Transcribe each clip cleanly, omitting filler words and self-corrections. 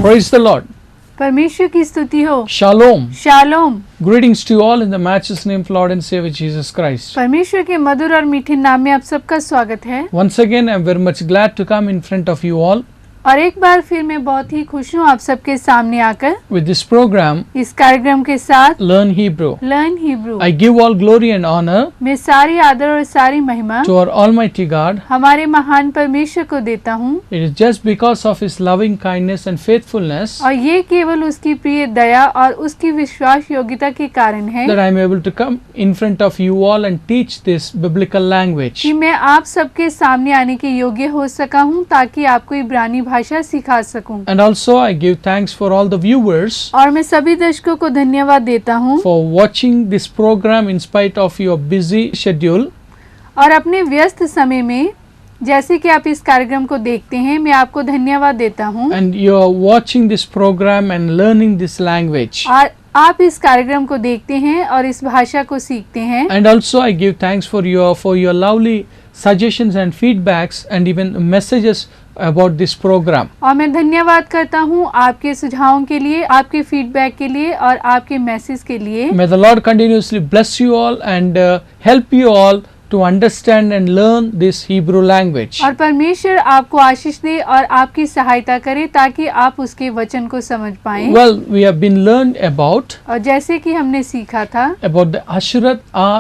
Praise the Lord. परमेश्वर की स्तुति हो। Shalom. Shalom. Greetings to you all in the matchless name of Lord and Savior Jesus Christ. परमेश्वर के मधुर और मीठे नाम में आप सबका स्वागत है। Once again, I'm very much glad to come in front of you all और एक बार फिर मैं बहुत ही खुश हूँ आप सबके सामने आकर with this program, इस कार्यक्रम के साथ Learn Hebrew. Learn Hebrew. I give all glory and honor मैं सारी आदर और सारी महिमा to our Almighty God. हमारे महान परमेश्वर को देता हूँ It is just because of His loving kindness and faithfulness और ये केवल उसकी प्रिय दया और उसकी विश्वास योग्यता के कारण है that I'm able to come in front of you all and teach this biblical language. कि मैं आप सबके सामने आने के योग्य हो सका हूँ ताकि आपको इब्रानी भाषा सिखा सकूं। And also I give thanks for all the viewers और मैं सभी दर्शकों को धन्यवाद देता हूँ for watching this program in spite of your busy schedule. और अपने व्यस्त समय में जैसे कि आप इस कार्यक्रम को देखते हैं मैं आपको धन्यवाद देता हूँ And you are watching this program and learning this language. और आप इस कार्यक्रम को देखते हैं और इस भाषा को सीखते हैं। And also I give thanks for your lovely suggestions and feedbacks and even messages about this program. और मैं धन्यवाद करता हूँ आपके सुझावों के लिए, आपके फीडबैक के लिए और आपके मैसेज के लिए। May the Lord continuously bless you all and help you all to understand and learn this Hebrew language. और परमेश्वर आपको आशीष दे और आपकी सहायता करे ताकि आप उसके वचन को समझ पाएं। Well, we have been learned about और जैसे कि हमने सीखा था the Asherat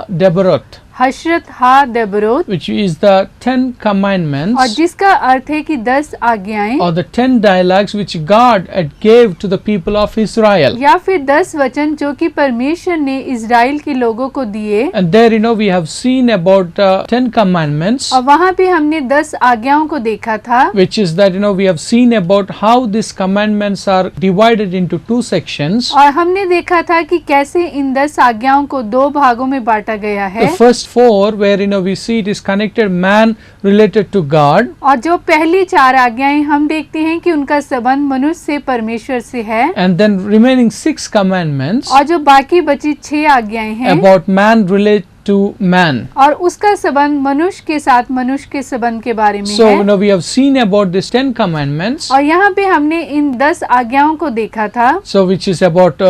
Deborot, हशरत हा देबरोत which is the 10 commandments और जिसका अर्थ है कि 10 आज्ञाएं or the 10 dialogues which God had gave to the people of Israel. या फिर 10 वचन जो कि परमेश्वर ने इजराइल के लोगों को दिए। And there we have seen about 10 commandments, और वहाँ पे हमने 10 आज्ञाओं को देखा था which is that we have seen about how these commandments are divided into two sections. और हमने देखा था कि कैसे इन 10 आज्ञाओं को दो भागों में बांटा गया है। The first four where we see it is connected man related to God. और जो पहली 4 आज्ञाएं हम देखते हैं कि उनका संबंध मनुष्य से परमेश्वर से है। And then remaining 6 commandments और जो बाकी बची 6 आज्ञाएं हैं about man relate to man. और उसका संबंध मनुष्य के साथ मनुष्य के संबंध के बारे में So है। we have seen about these 10 commandments. और यहाँ पे हमने इन 10 आज्ञाओं को देखा था So which is about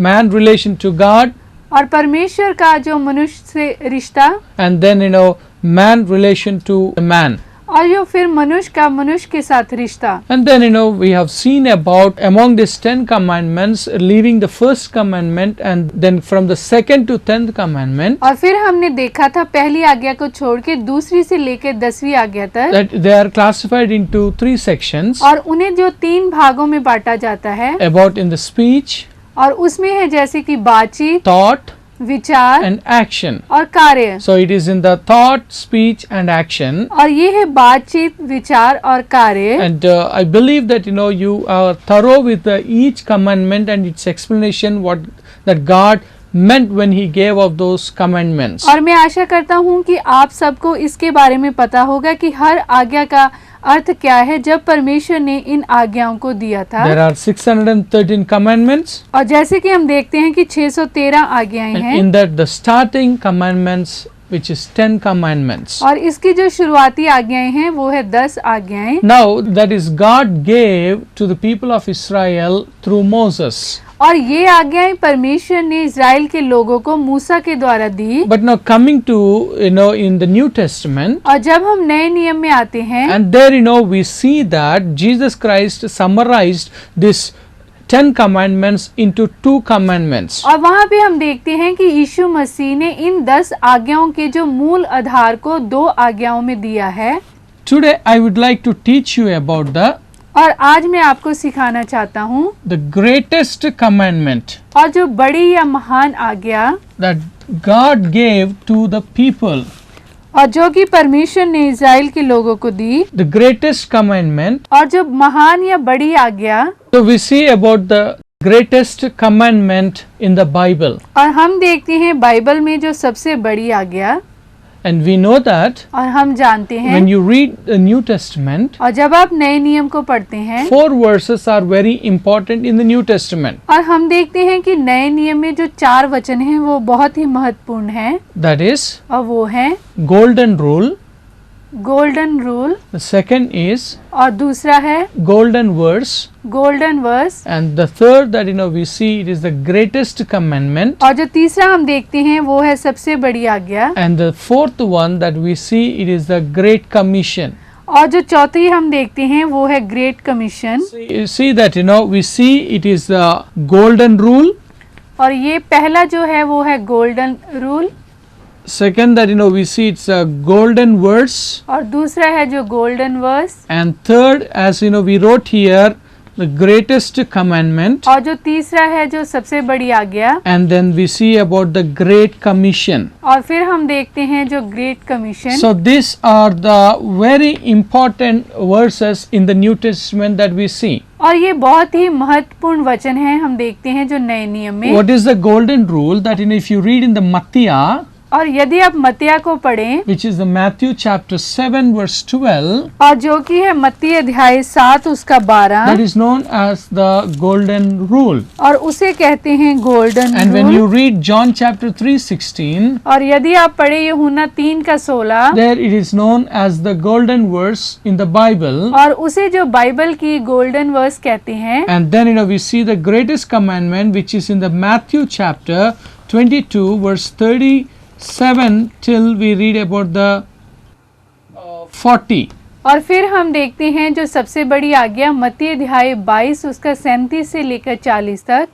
man relation to God. और परमेश्वर का जो मनुष्य से रिश्ता And then man relation to man. और जो फिर मनुष्य का मनुष्य के साथ रिश्ता। And then we have seen about among these 10 commandments leaving the first commandment and then from the second to 10th commandment और फिर हमने देखा था पहली आज्ञा को छोड़ के दूसरी से लेकर 10वीं आज्ञा तक that they are classified into 3 sections और उन्हें जो 3 भागों में बांटा जाता है about in the speech, और उसमें है जैसे कि बातचीत, thought विचार and action. और कार्य। So it is in the thought, speech and action. और ये है बातचीत, विचार और कार्य। And I believe that you are thorough with each commandment and its explanation what that God meant when He gave of those commandments. और मैं आशा करता हूँ कि आप सबको इसके बारे में पता होगा कि हर आज्ञा का अर्थ क्या है जब परमेश्वर ने इन आज्ञाओं को दिया था। There are 613 commandments. और जैसे कि हम देखते हैं कि 613 आज्ञाएं And हैं in that the starting commandments which is 10 commandments. और इसकी जो शुरुआती आज्ञाएं हैं वो है 10 आज्ञाएं। Now that is God gave to the people of Israel through Moses. और ये आज्ञाएं परमेश्वर ने इजराइल के लोगों को मूसा के द्वारा दी। But now coming to in the New Testament, और जब हम नए नियम में आते हैं and there we see that Jesus Christ summarized this 10 commandments into 2 commandments. और वहाँ पे हम देखते हैं कि यीशु मसीह ने इन 10 आज्ञाओं के जो मूल आधार को 2 आज्ञाओं में दिया है। Today I would like to teach you about the और आज मैं आपको सिखाना चाहता हूँ greatest commandment और जो बड़ी या महान आज्ञा that God gave to the people. और जो कि परमेश्वर ने इजराइल के लोगों को दी। The greatest commandment. और जो महान या बड़ी आज्ञा। So we see about the greatest commandment in the Bible. और हम देखते हैं बाइबल में जो सबसे बड़ी आज्ञा। And we know that और हम जानते हैं when you read the New Testament, और जब आप नए नियम को पढ़ते हैं 4 verses are very important in the New Testament. और हम देखते हैं कि नए नियम में जो 4 वचन हैं वो बहुत ही महत्वपूर्ण हैं। That is और वो हैं golden rule, golden rule, The second is और दूसरा है golden verse, golden verse, and the third that we see it is the greatest commandment, और जो तीसरा हम देखते हैं वो है सबसे बड़ी आज्ञा, and the fourth one that we see it is the great commission. और जो चौथी हम देखते हैं वो है great commission. You see that we see it is the golden rule. और ये पहला जो है वो है golden rule, Second that we see it's a golden verse, और दूसरा है जो golden verse, and third as we wrote here the greatest commandment, और जो तीसरा है जो सबसे बड़ी आज्ञा, and then we see about the great commission. और फिर हम देखते हैं जो great commission. So these are the very important verses in the New Testament that we see. और ये बहुत ही महत्वपूर्ण वचन है हम देखते हैं जो नए नियम में। What is the golden rule that if you read in the Matthew, और यदि आप मत्तिया को पढ़ें, which is the Matthew chapter 7 verse 12, और जो कि है मत्ती अध्याय 7 उसका 12, that is known as the golden rule. और उसे कहते हैं golden And when rule. you read John chapter 3:16, और यदि आप पढ़े यूहन्ना 3:16, there it is known as the golden verse in the Bible. और उसे जो बाइबल की गोल्डन वर्स कहते हैं। And then we see the greatest commandment which is in the Matthew chapter 22 verse 37 till we read about the 40. और फिर हम देखते हैं जो सबसे बड़ी आज्ञा मत्ती अध्याय 22 उसका 37 से लेकर 40 तक।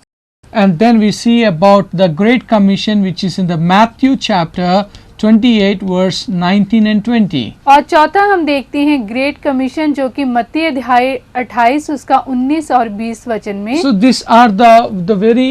And then we see about the Great Commission which is in the Matthew chapter 28 verse 19 and 20. और चौथा हम देखते हैं ग्रेट कमीशन जो कि मत्ती अध्याय 28 उसका 19 और 20 वचन में। So these are the very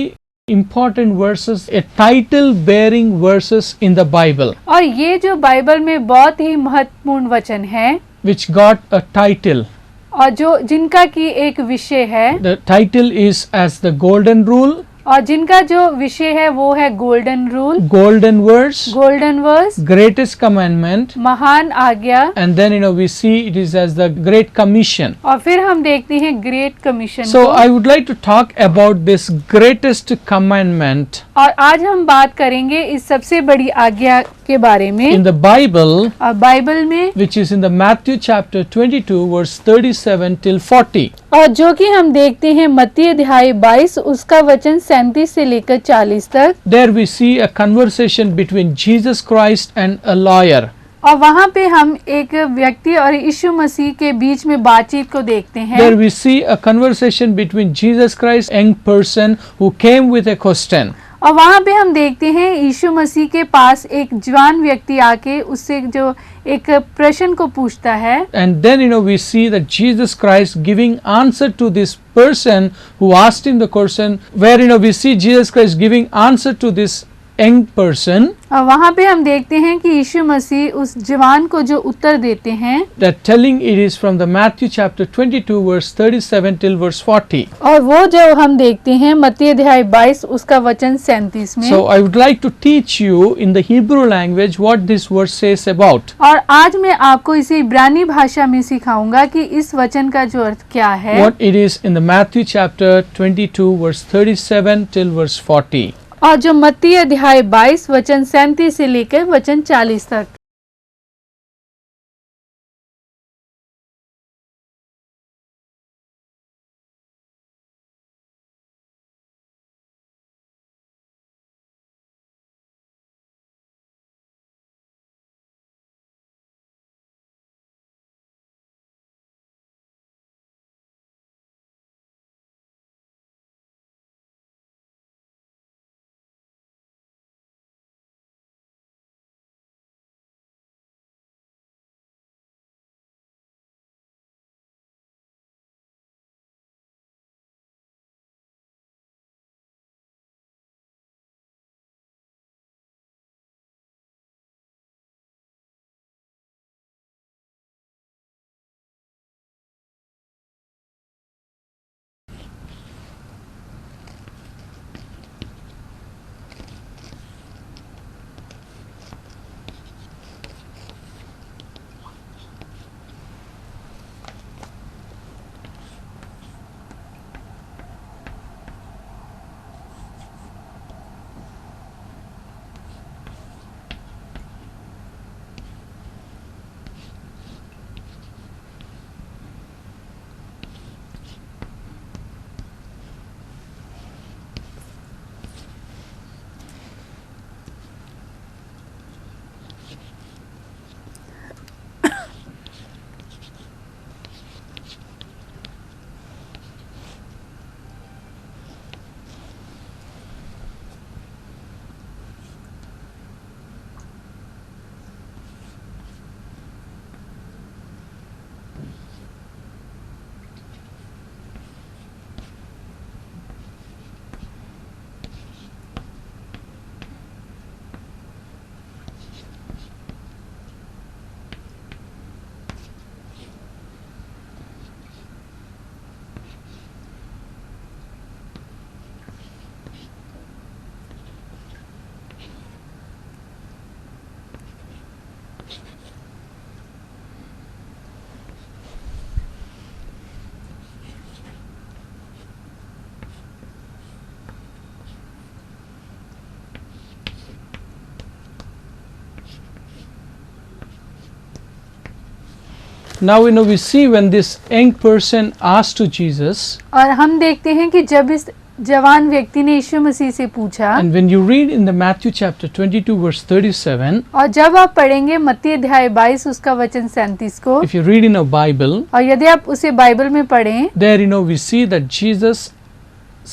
important verses, a title bearing verses in the Bible, और ये जो बाइबल में बहुत ही महत्वपूर्ण वचन है, which got a title. और जो जिनका की एक विषय है, The title is as the golden rule, और जिनका जो विषय है वो है golden rule, golden verse, golden verse, greatest commandment, महान आज्ञा, and then we see it is as the Great Commission. और फिर हम देखते हैं ग्रेट कमीशन So को। I would like to talk about this greatest commandment. और आज हम बात करेंगे इस सबसे बड़ी आज्ञा के बारे में। In the Bible, और बाइबल में, which is in the Matthew chapter 22 verse 37 till 40. और जो कि हम देखते हैं मत्ती अध्याय 22 उसका वचन 37 से लेकर 40 तक। There we see a conversation between Jesus Christ and a lawyer. और वहाँ पे हम एक व्यक्ति और यीशु मसीह के बीच में बातचीत को देखते हैं। There we see a conversation between Jesus Christ, young person who came with a question. और वहाँ पे हम देखते हैं यीशु मसीह के पास एक जवान व्यक्ति आके उससे जो एक प्रश्न को पूछता है। And then we see that Jesus Christ giving answer to this person who asked him the question, where we see Jesus Christ giving answer to this young person, और वहाँ पे हम देखते हैं कि यीशु मसीह उस जवान को जो उत्तर देते हैं, that telling it is from the Matthew chapter 22 verse 37 till verse 40. और वो जो हम देखते हैं मत्ती अध्याय 22 उसका वचन 37 में। So I would like to teach you in the Hebrew language what this verse says about. और आज मैं आपको इसे इब्रानी भाषा में सिखाऊंगा कि इस वचन का जो अर्थ क्या है। What it is in the Matthew chapter 22 verse 37 till verse 40. और जो मत्ती अध्याय 22 वचन 37 से लेकर वचन 40 तक। Now we see when this young person asked to Jesus, और हम देखते हैं कि जब इस जवान व्यक्ति ने यीशु मसीह से पूछा, and when you read in the Matthew chapter 22 verse 37, और जब आप पढ़ेंगे मत्ती अध्याय 22 उसका वचन 37 को, if you read in a Bible, और यदि आप उसे बाइबल में पढ़ें, there we see that Jesus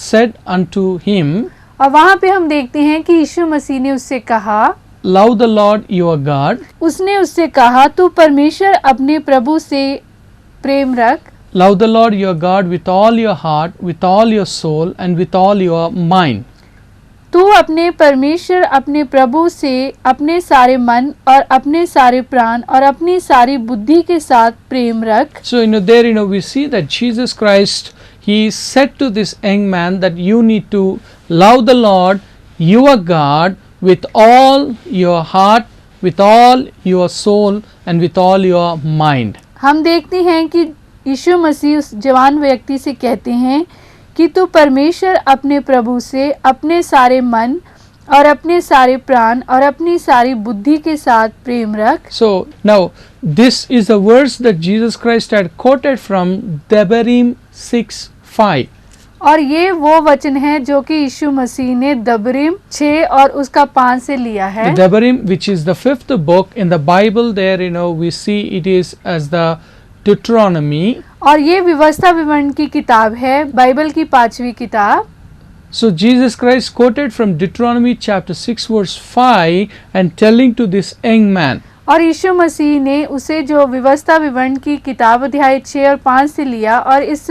said unto him, और वहाँ पे हम देखते हैं कि यीशु मसीह ने उससे कहा, love the Lord your God, उसने उससे कहा तू परमेश्वर अपने प्रभु से प्रेम रख, love the Lord your God with all your heart, with all your soul, and with all your mind. तू अपने परमेश्वर अपने प्रभु से अपने सारे मन और अपने सारे प्राण और अपनी सारी बुद्धि के साथ प्रेम रख. So there we see that Jesus Christ, he said to this young man that you need to love the Lord your God with all your heart, with all your soul, and with all your mind. हम देखते हैं कि यीशु मसीह उस जवान व्यक्ति से कहते हैं कि तू परमेश्वर अपने प्रभु से अपने सारे मन और अपने सारे प्राण और अपनी सारी बुद्धि के साथ प्रेम रख. So now this is the verse that Jesus Christ had quoted from Devarim 6:5. और ये वो वचन है जो कि यीशु मसीह ने दबरीम 6 और उसका 5 से लिया है. The Devarim, which is the 5th book in the Bible, there we see it is as the Deuteronomy. और ये व्यवस्था विवरण की किताब है, बाइबल की 5वीं किताब. So Jesus Christ quoted from Deuteronomy chapter 6 verse 5 and telling to this young man. और यीशु मसीह ने उसे जो व्यवस्था विवरण की किताब अध्याय 6 और 5 से लिया और इस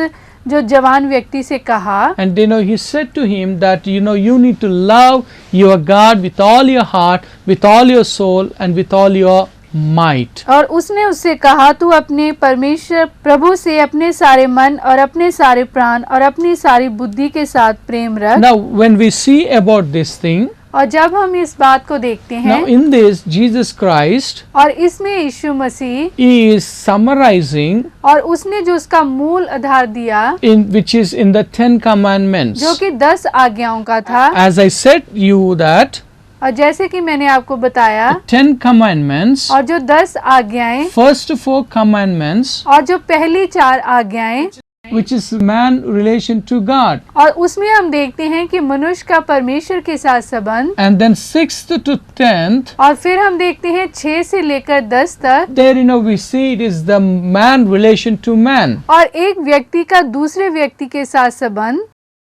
जो जवान व्यक्ति से कहा. And he said to him that you need to love your God with all your heart, with all your soul, and with all your might. और उसने उससे कहा तू अपने परमेश्वर प्रभु से अपने सारे मन और अपने सारे प्राण और अपनी सारी बुद्धि के साथ प्रेम रख. Now when we see about this thing, और जब हम इस बात को देखते हैं, now in this Jesus Christ, और इसमें यीशु मसीह is summarizing, और उसने जो उसका मूल आधार दिया, which is in the 10 commandments. जो कि 10 आज्ञाओं का था. As I said you that और जैसे कि मैंने आपको बताया, 10 commandments, और जो 10 आज्ञाएं, first 4 commandments, और जो पहली 4 आज्ञाएं, which is man relation to God, और उसमें हम देखते हैं कि मनुष्य का परमेश्वर के साथ संबंध, and then 6th to 10th, और फिर हम देखते हैं 6 से लेकर 10 तक, there we see it is the man relation to man. और एक व्यक्ति का दूसरे व्यक्ति के साथ संबंध.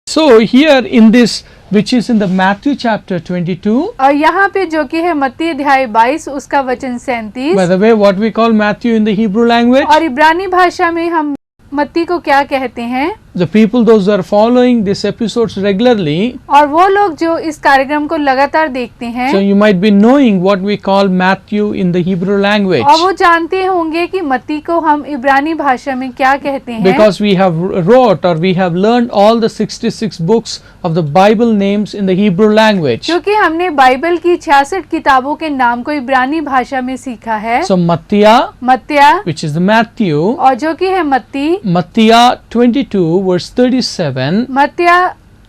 So here in this, which is in the Matthew chapter 22, और यहाँ पे जो कि है मत्ती अध्याय 22 उसका वचन 37. by the way, what we call Matthew in the Hebrew language, और इब्रानी भाषा में हम मत्ती को क्या कहते हैं? the people those who are following this episodes regularly, और वो लोग जो इस कार्यक्रम को लगातार देखते हैं, so you might be knowing what we call Matthew in the Hebrew language, और वो जानते होंगे कि मत्ती को हम इब्रानी भाषा में क्या कहते हैं. because we have wrote or we have learned all the 66 books of the Bible names in the Hebrew language. क्योंकि हमने बाइबल की 66 किताबों के नाम को इब्रानी भाषा में सीखा है. So Matthiah, मत्तिया, which is the Matthew, और जो कि है मत्ती, Matthiah 22 verse 37, मत्तिया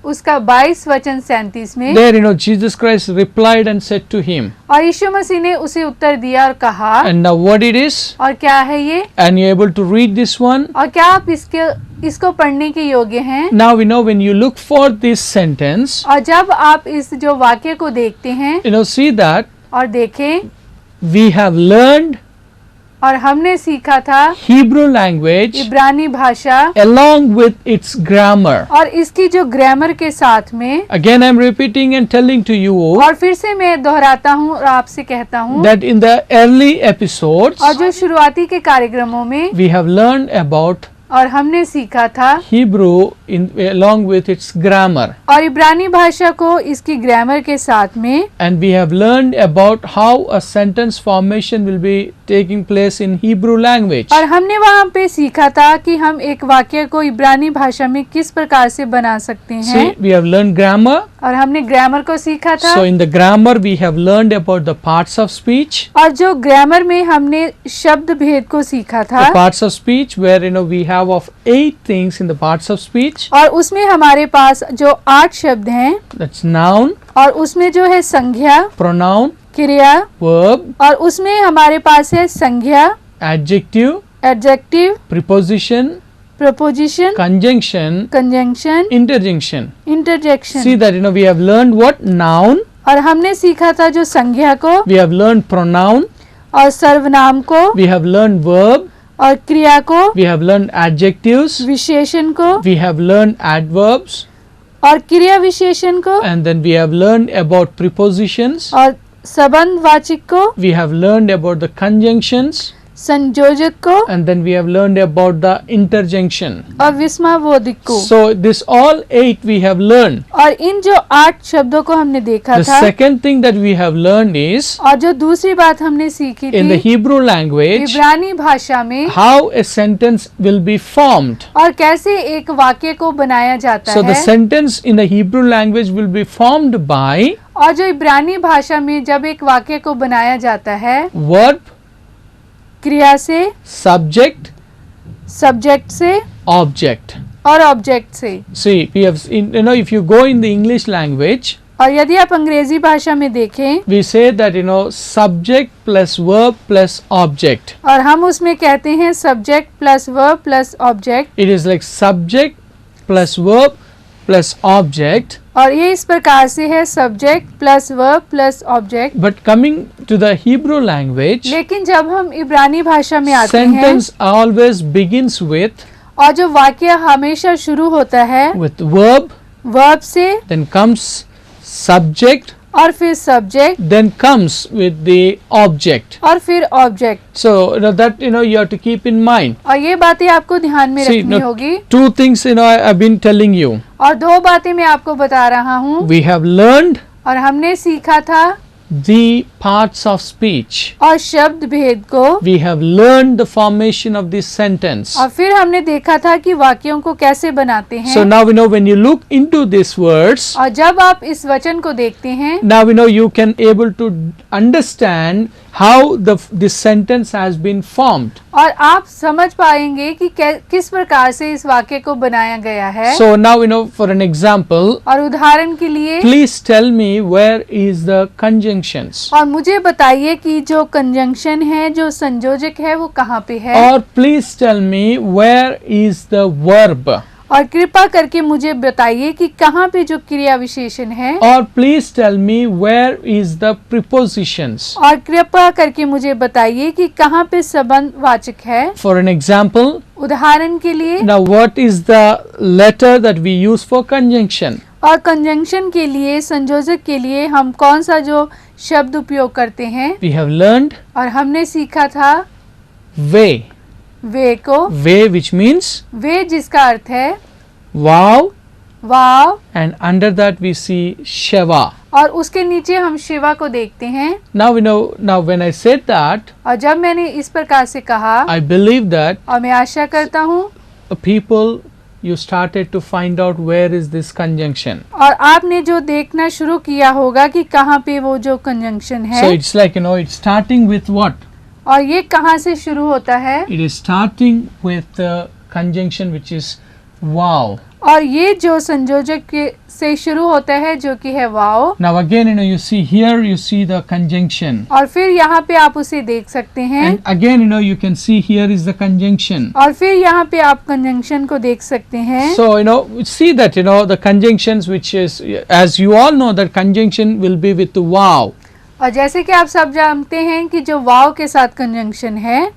उसका 22 वचन 37 में. there Jesus Christ replied and said to him, और यीशु मसीह ने उसे उत्तर दिया और कहा. and now what it is, और क्या है ये? and you're able to read this one. और क्या आप इसको पढ़ने के योग्य हैं? Now we know when you look for this sentence, और जब आप इस जो वाक्य को देखते हैं, see that और देखें, we have learned और हमने सीखा था Hebrew language इब्रानी भाषा along with its grammar. और इसकी जो ग्रामर के साथ में. Again I'm repeating and telling to you और फिर से मैं दोहराता हूँ और आपसे कहता हूँ that in the early episodes और जो शुरुआती के कार्यक्रमों में we have learned about और हमने सीखा था Hebrew along with its grammar, और इब्रानी भाषा को इसकी ग्रामर के साथ में. and we have learned about how a sentence formation will be taking place in Hebrew language. और हमने वहाँ पे सीखा था कि हम एक वाक्य को इब्रानी भाषा में किस प्रकार से बना सकते हैं. See, we have learned grammar. और हमने ग्रामर को सीखा था. So in the grammar we have learned about the parts of speech. और जो ग्रामर में हमने शब्द भेद को सीखा था. The parts of speech where we have of 8 things in the parts of speech. और उसमें हमारे पास जो 8 शब्द हैं. That's noun. और उसमें जो है संज्ञा, pronoun, क्रिया, verb, और उसमें हमारे पास है संज्ञा, adjective, adjective, preposition, preposition, conjunction, conjunction, interjection. Interjection. See that we have learned what? Noun, और हमने सीखा था जो संज्ञा को we have learned pronoun, और सर्वनाम को we have learned verb, और क्रिया को, we have learned adjectives, विशेषण को we have learned adverbs, और क्रिया विशेषण को and then we have learned about prepositions, और संबंधवाचक को, we have learned about the conjunctions, संयोजक को and then we have learned about the interjunction. और विस्मयबोधक को। So this all 8 we have learned. और इन जो 8 शब्दों को हमने देखा The था, second thing that we have learned is और जो दूसरी बात हमने सीखी in the थी Hebrew language इब्रानी भाषा में, how a sentence will be formed. और कैसे एक वाक्य को बनाया जाता So the है। sentence in the Hebrew language will be formed by और जो इब्रानी भाषा में जब एक वाक्य को बनाया जाता है, verb, क्रिया से, subject, सब्जेक्ट से object. और ऑब्जेक्ट से। See, we have if you go in the English language, और यदि आप अंग्रेजी भाषा में देखें, we say that subject plus verb plus object. और हम उसमें कहते हैं subject plus verb plus object, It is like subject plus verb plus object. और ये इस प्रकार से है subject plus verb plus object. But coming to the Hebrew language, लेकिन जब हम इब्रानी भाषा में आते हैं, sentence always begins with और जो वाक्य हमेशा शुरू होता है verb, वर्ब से, then comes subject, और फिर subject, then comes with the object. और फिर object. So that you have to keep in mind. और ये बातें आपको ध्यान में See, रखनी होगी। two things I've been telling you. और 2 बातें मैं आपको बता रहा हूँ। We have learned और हमने सीखा था the parts of speech. और शब्द भेद को, We have learned the formation of this sentence. और फिर हमने देखा था कि वाक्यों को कैसे बनाते हैं। So now when you look into these words, और जब आप इस वचन को देखते हैं, now you can able to understand how this sentence has been formed. और आप समझ पाएंगे कि किस प्रकार से इस वाक्य को बनाया गया है। So now for an example, और उदाहरण के लिए, please tell me where is the conjunctions. और मुझे बताइए कि जो कंजंक्शन है, जो संयोजक है, वो कहाँ पे है। Or please tell me where is the verb. और कृपा करके मुझे बताइए कि कहाँ पे जो क्रिया विशेषण है। Or please tell me where is the prepositions. और कृपा करके मुझे बताइए कि कहाँ पे संबंधवाचक है। For an example, उदाहरण के लिए, now what is the letter that we use for conjunction? और कंजंक्शन के लिए, संयोजक के लिए हम कौन सा जो शब्द उपयोग करते हैं। We have learned और हमने सीखा था way. वे को, Way which means वे जिसका अर्थ है wow, wow, and under that we see Sheva. और उसके नीचे हम शिवा को देखते हैं। Now now when I said that, और जब मैंने इस प्रकार से कहा, I believe that और मैं आशा करता हूँ people you started to find out where is this conjunction. और आपने जो देखना शुरू किया होगा कि कहाँ पे वो जो कंजंक्शन है। So it's like it's starting with what? और ये कहाँ से शुरू होता है। It is starting with the conjunction which is wow. और ये जो संयोजक से शुरू होता है जो कि है वाव। Now again you see here you see the conjunction. और फिर यहाँ पे आप उसे देख सकते हैं। And again you can see here is the conjunction. और फिर यहाँ पे आप कंजंक्शन को देख सकते हैं। So see that the conjunctions which is, as you all know, that conjunction will be with the wow. और जैसे कि आप सब जानते हैं कि जो वाव के साथ कंजंक्शन है।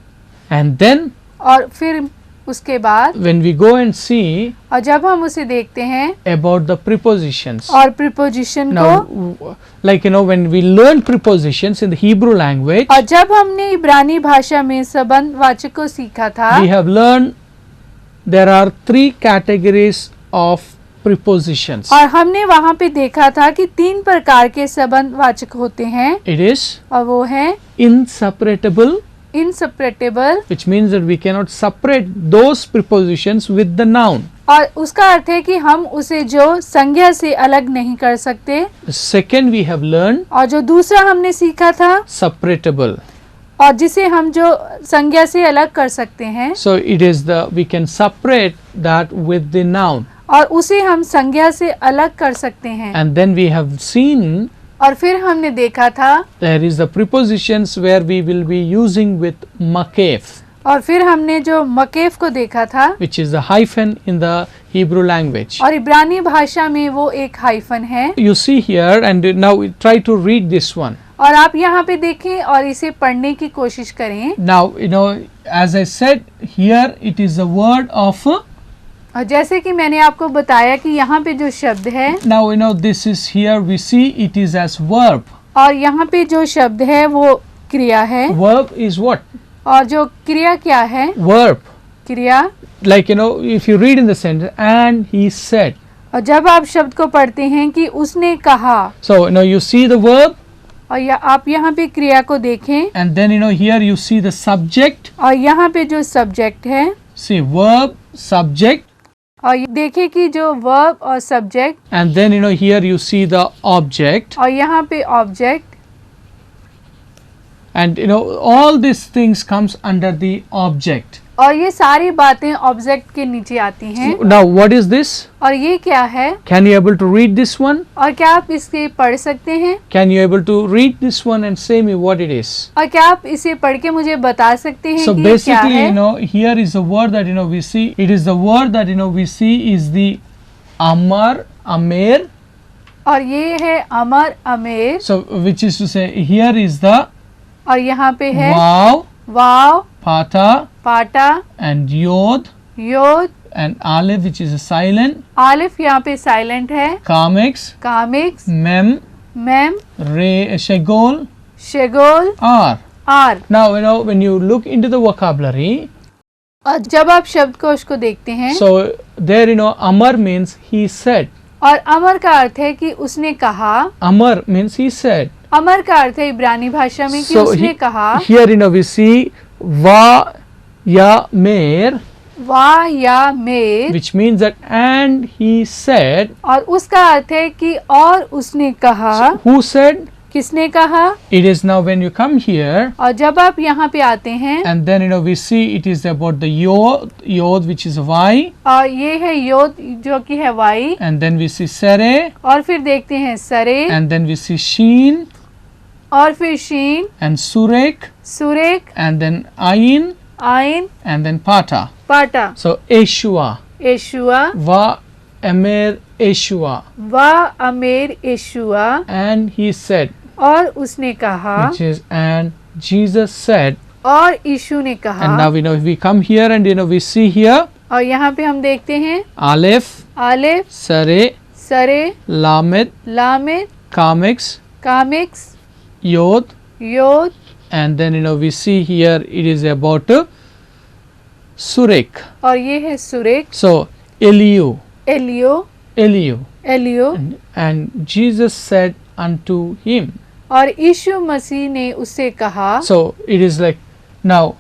And then और फिर उसके बाद when we go and see और जब हम उसे देखते हैं about the prepositions. और प्रीपोजिशन को, Now like when we learn prepositions in the Hebrew language, और जब हमने इब्रानी भाषा में संबंधवाचक को सीखा था, we have learned there are 3 categories of prepositions. और हमने वहाँ पे देखा था कि 3 प्रकार के संबंधवाचक होते हैं। It is और वो है inseparable, इनसेपरेटेबल, which means that we cannot separate those prepositions with the noun. और उसका अर्थ है कि हम उसे जो संज्ञा से अलग नहीं कर सकते। The second we have learned और जो दूसरा हमने सीखा था, separatable. और जिसे हम जो संज्ञा से अलग कर सकते हैं, So it is we can separate that with the noun. और उसे हम संज्ञा से अलग कर सकते हैं। And then we have seen और फिर हमने देखा था, there is the prepositions where we will be using with makef. और फिर हमने जो मकेफ को देखा था, which is the hyphen in the Hebrew language. और इब्रानी भाषा में वो एक हाइफन है। You see here, and now we try to read this one. और आप यहाँ पे देखें और इसे पढ़ने की कोशिश करें। Now, as I said, here it is the word of. और जैसे कि मैंने आपको बताया कि यहाँ पे जो शब्द है, Now, this is here we see it is as verb. और यहाँ पे जो शब्द है वो क्रिया है। Verb is what? और जो क्रिया क्या है? Verb. क्रिया। Like, if you read in the sentence, and he said. और जब आप शब्द को पढ़ते हैं कि उसने कहा, So, you see the verb. और आप यहाँ पे क्रिया को देखें, And then, here you see the subject. और यहाँ पे जो सब्जेक्ट है, See, verb, subject. और ये देखें कि जो वर्ब और subject, And then, here you see the object. और यहाँ पे object, And, all these things comes under the object. और ये सारी बातें ऑब्जेक्ट के नीचे आती हैं। Now, what is this? और ये क्या है? Can you able to read this one? और क्या आप इसके पढ़ सकते हैं? Can you able to read this one and say me what it is? और क्या आप इसे पढ़ के मुझे बता सकते हैं So कि ये क्या basically, है? here is the word that we see. It is the word that we see is the amar, amer. और ये है अमर, अमेर, So which is to say, here is the और यहाँ पे है vav, वाव, pata, पाटा, and yod, योद, and aleph, which is a silent, Alif यहाँ पे साइलेंट है, kamex, कामिक्स, mem, मेम, re, shegol, शेगोल, r. R. Now, when you look into the vocabulary, और जब आप शब्दकोश को देखते हैं, so there, amar means he said. और अमर का अर्थ है कि उसने कहा। Amar means he said. अमर का अर्थ है इब्रानी भाषा में कि So उसने कहा। here, we see va ya mer, वाह या मेर, which means that and he said. और उसका अर्थ है कि और उसने कहा। Who said? किसने कहा? It is now when you come here, और जब आप यहाँ पे आते हैं, and then we see it is about the yod, which is y, और ये है योद जो कि है Y, and then we see sere, और फिर देखते हैं सरे, and then we see sheen, और फिर शीन, and surek, सुरेक, and then ayin, आइन, and then pata. पाटा, So Yeshua, यशुआ, va emer Yeshua, वाह अमेर यशुआ, and he said, और उसने कहा, which is and Jesus said. और यीशु ने And कहा। now we come here and we see here और यहाँ पे हम देखते हैं aleph, आलिफ, sare, सरे, lamed, लामिद, kamex, comics, yod, योद, and then we see here it is about surek. और ये है सुरेक, So Eliu, एलियो, एलियो, and Jesus said unto him. और यीशु मसीह ने उससे कहा। So it is like, now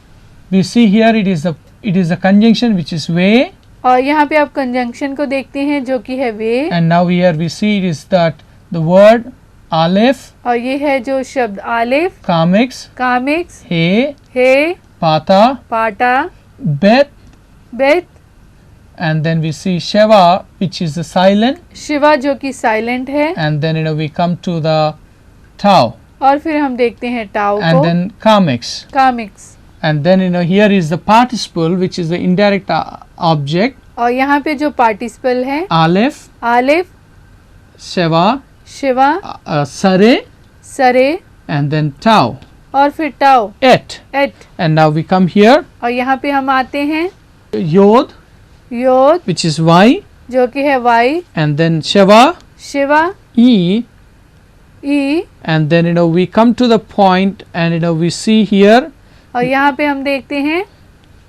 we see here it is a conjunction which is way, और यहाँ पे आप कंजंक्शन को देखते हैं जो कि है वे, and now here we see it is that the word aleph, और ये है जो शब्द आलिफ, kamex, कामिक्स, he, हे, pata, पाटा, bet, बेत, and then we see sheva, which is the silent, Shiva जो कि साइलेंट है, and then we come to the tau, और फिर हम देखते हैं टाउ and को, then kamex, comics, and then here is the participle, which is the indirect object, और यहाँ पे जो पार्टिसिपल है aleph, Alif, sheva, Shiva, sare, सरे, and then tau, और फिर टाउ, et. एट, And now we come here, और यहाँ पे हम आते हैं yod, योद which is y, जो कि है वाई, and then sheva, शिवा, e, E, and then we come to the point and we see here और यहाँ पे हम देखते हैं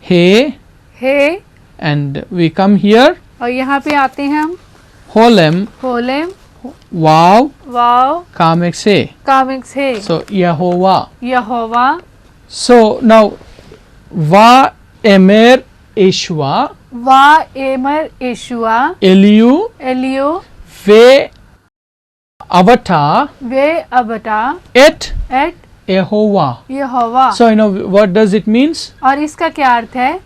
he, hey, and we come here और यहाँ पे आते हैं हम holem, होलेम, wow, वाव, kamex he. कामिक्स है, So Yehovah. Yehovah, So now va emer Yeshua, वा एमर यशुआ, Eliu, एलियो, ve avata, वे अबटा, et एट, Yehovah. Yehovah. So what does it means? और इसका क्या अर्थ है?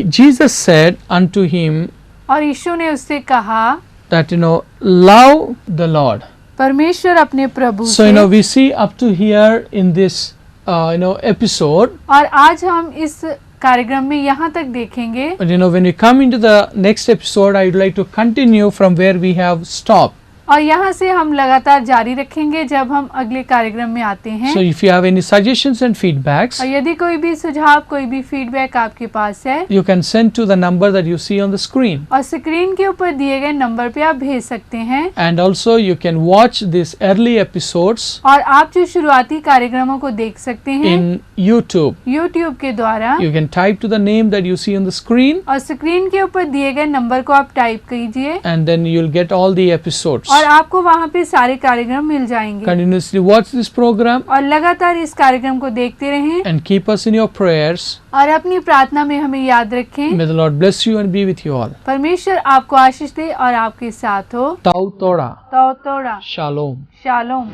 Jesus said unto him और यीशु ने उससे कहा, that love the Lord. परमेश्वर अपने प्रभु So से, we see up to here in this episode. और आज हम इस कार्यक्रम में यहाँ तक देखेंगे. But when we come into the next episode, I would like to continue from where we have stopped. और यहाँ से हम लगातार जारी रखेंगे जब हम अगले कार्यक्रम में आते हैं. So if you have any suggestions and feedbacks, और यदि कोई भी सुझाव, कोई भी फीडबैक आपके पास है, you can send to the number that you see on the screen. और स्क्रीन के ऊपर दिए गए नंबर पे आप भेज सकते हैं. And also you can watch these early episodes और आप जो शुरुआती कार्यक्रमों को देख सकते हैं in YouTube. YouTube के द्वारा. You can type to the name that you see on the screen, और स्क्रीन के ऊपर दिए गए नंबर को आप टाइप कीजिए and then you'll get all the episodes. और आपको वहाँ पे सारे कार्यक्रम मिल जाएंगे. Continuously watch this program और लगातार इस कार्यक्रम को देखते रहें and keep us in your prayers. और अपनी प्रार्थना में हमें याद रखें. May the Lord bless you and be with you all. परमेश्वर आपको आशीष दे और आपके साथ हो. Tau Tora. तो तोड़ा Shalom. शालोम.